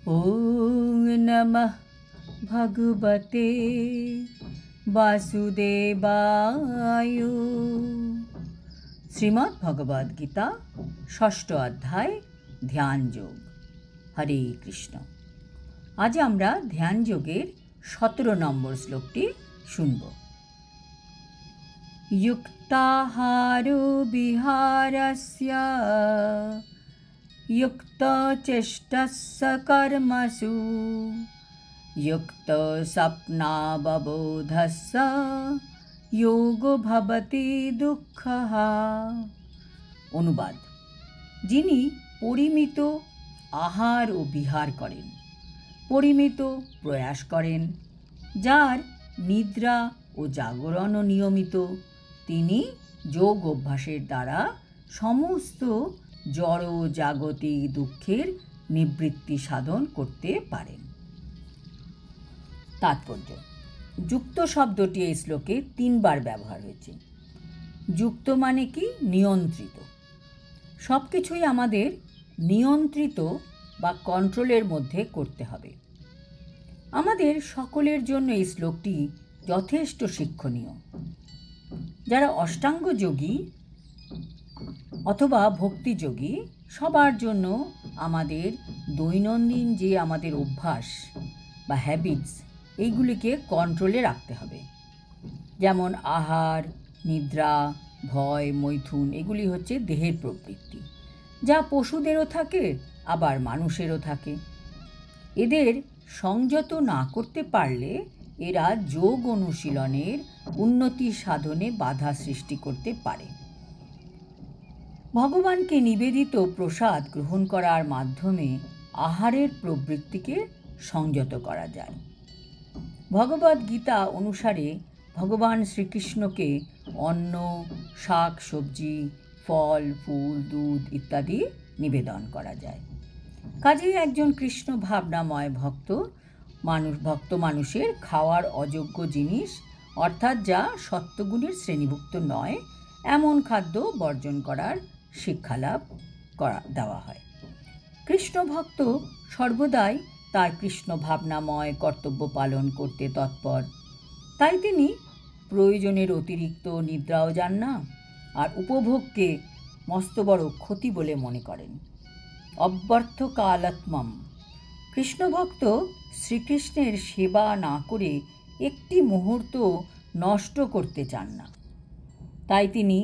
ওং নমঃ ভগবতে বাসুদেবায়। শ্রীমদ্ ভগবদ গীতা ষষ্ঠ অধ্যায় ধ্যান যোগ। হরে কৃষ্ণ। আজ আমরা ধ্যান যোগের 17 নম্বর শ্লোকটি শুনব। যুক্তাহারো বিহারস্য युक्तचेष्टस्य कर्मसु युक्तस्वप्नावबोधस्य योगो भवति दुःखः। অনুবাদ: যিনি পরিমিত আহার ও বিহার করেন, পরিমিত প্রয়াস করেন, যার নিদ্রা ও জাগরণও নিয়মিত, তিনি যোগ অভ্যাসের দ্বারা সমস্ত জড় জাগতিক দুঃখের নিবৃত্তি সাধন করতে পারেন। তাৎপর্য: যুক্ত শব্দটি এই শ্লোকে 3 বার ব্যবহার হয়েছে। যুক্ত মানে কি? নিয়ন্ত্রিত। সব কিছুই আমাদের নিয়ন্ত্রিত বা কন্ট্রোলের মধ্যে করতে হবে। আমাদের সকলের জন্য এই শ্লোকটি যথেষ্ট শিক্ষণীয়। যারা অষ্টাঙ্গ যোগী অথবা ভক্তিযোগী, সবার জন্য আমাদের দৈনন্দিন যে আমাদের অভ্যাস বা হ্যাবিটস, এইগুলিকে কন্ট্রোলে রাখতে হবে। যেমন আহার, নিদ্রা, ভয়, মৈথুন, এগুলি হচ্ছে দেহের প্রবৃত্তি, যা পশুদেরও থাকে আবার মানুষেরও থাকে। এদের সংযত না করতে পারলে এরা যোগ অনুশীলনের উন্নতি সাধনে বাধা সৃষ্টি করতে পারে। ভগবানকে নিবেদিত প্রসাদ গ্রহণ করার মাধ্যমে আহারের প্রবৃত্তিকে সংযত করা যায়। ভগবদ গীতা অনুসারে ভগবান শ্রীকৃষ্ণকে অন্ন, শাক সবজি, ফল, ফুল, দুধ ইত্যাদি নিবেদন করা যায়। কাজেই একজন কৃষ্ণ ভাবনাময় ভক্ত মানুষের খাওয়ার অযোগ্য জিনিস, অর্থাৎ যা সত্ত্বগুণের শ্রেণীভুক্ত নয়, এমন খাদ্য বর্জন করার শিক্ষালাভ দেওয়া হয়। কৃষ্ণ ভক্ত সর্বদাই তার কৃষ্ণ ভাবনাময় কর্তব্য পালন করতে তৎপর। তাই তিনি প্রয়োজনের অতিরিক্ত নিদ্রাও যান না, আর উপভোগকে মস্ত বড় ক্ষতি বলে মনে করেন। অব্যর্থ কালাত্মম। কৃষ্ণভক্ত শ্রীকৃষ্ণের সেবা না করে একটি মুহূর্ত নষ্ট করতে চান না। তাই তিনি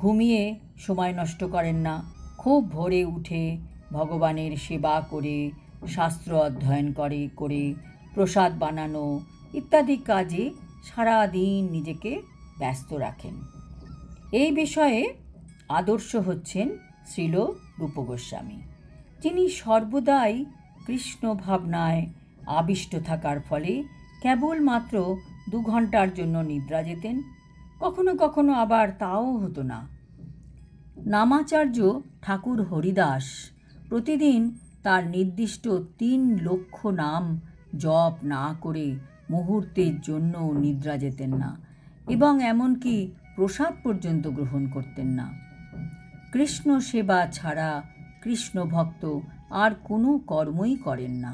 ঘুমিয়ে সময় নষ্ট করেন না। খুব ভোরে উঠে ভগবানের সেবা করে, শাস্ত্র অধ্যয়ন করে প্রসাদ বানানো ইত্যাদি কাজে সারাদিন নিজেকে ব্যস্ত রাখেন। এই বিষয়ে আদর্শ হচ্ছেন শ্রীল রূপ গোস্বামী, যিনি সর্বদাই কৃষ্ণ ভাবনায় আবিষ্ট থাকার ফলে কেবলমাত্র 2 ঘন্টার জন্য নিদ্রা যেতেন। কখনো কখনো আবার তাও হতো না। নামাচার্য ঠাকুর হরিদাস প্রতিদিন তার নির্দিষ্ট 3 লক্ষ নাম জপ না করে মুহূর্তের জন্য নিদ্রা যেতেন না, এবং এমনকি প্রসাদ পর্যন্ত গ্রহণ করতেন না। কৃষ্ণ সেবা ছাড়া কৃষ্ণ ভক্ত আর কোনো কর্মই করেন না।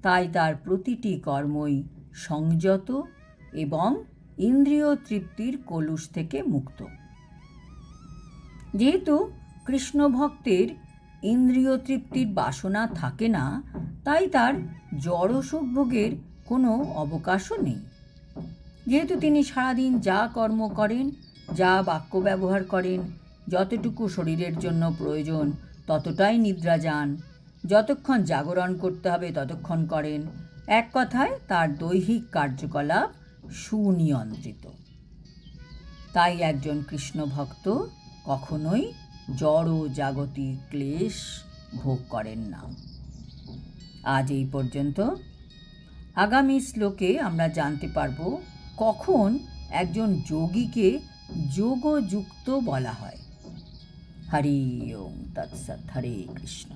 তাই তার প্রতিটি কর্মই সংযত এবং ইন্দ্রিয় তৃপ্তির কলুষ থেকে মুক্ত। যেহেতু কৃষ্ণ ভক্তের ইন্দ্রিয় তৃপ্তির বাসনা থাকে না, তাই তার জড় সুখ ভোগের কোনো অবকাশও নেই। যেহেতু তিনি সারাদিন যা কর্ম করেন, যা বাক্য ব্যবহার করেন, যতটুকু শরীরের জন্য প্রয়োজন ততটাই নিদ্রা যান, যতক্ষণ জাগরণ করতে হবে ততক্ষণ করেন। এক কথায় তার দৈহিক কার্যকলাপ সুনিয়ন্ত্রিত। তাই একজন কৃষ্ণ ভক্ত কখনোই জড় জাগতিক ক্লেশ ভোগ করেন না। আজ এই পর্যন্ত। আগামী শ্লোকে আমরা জানতে পারব কখন একজন যোগীকে যোগযুক্ত বলা হয়। হরি ওম তৎসৎ। হরে কৃষ্ণ।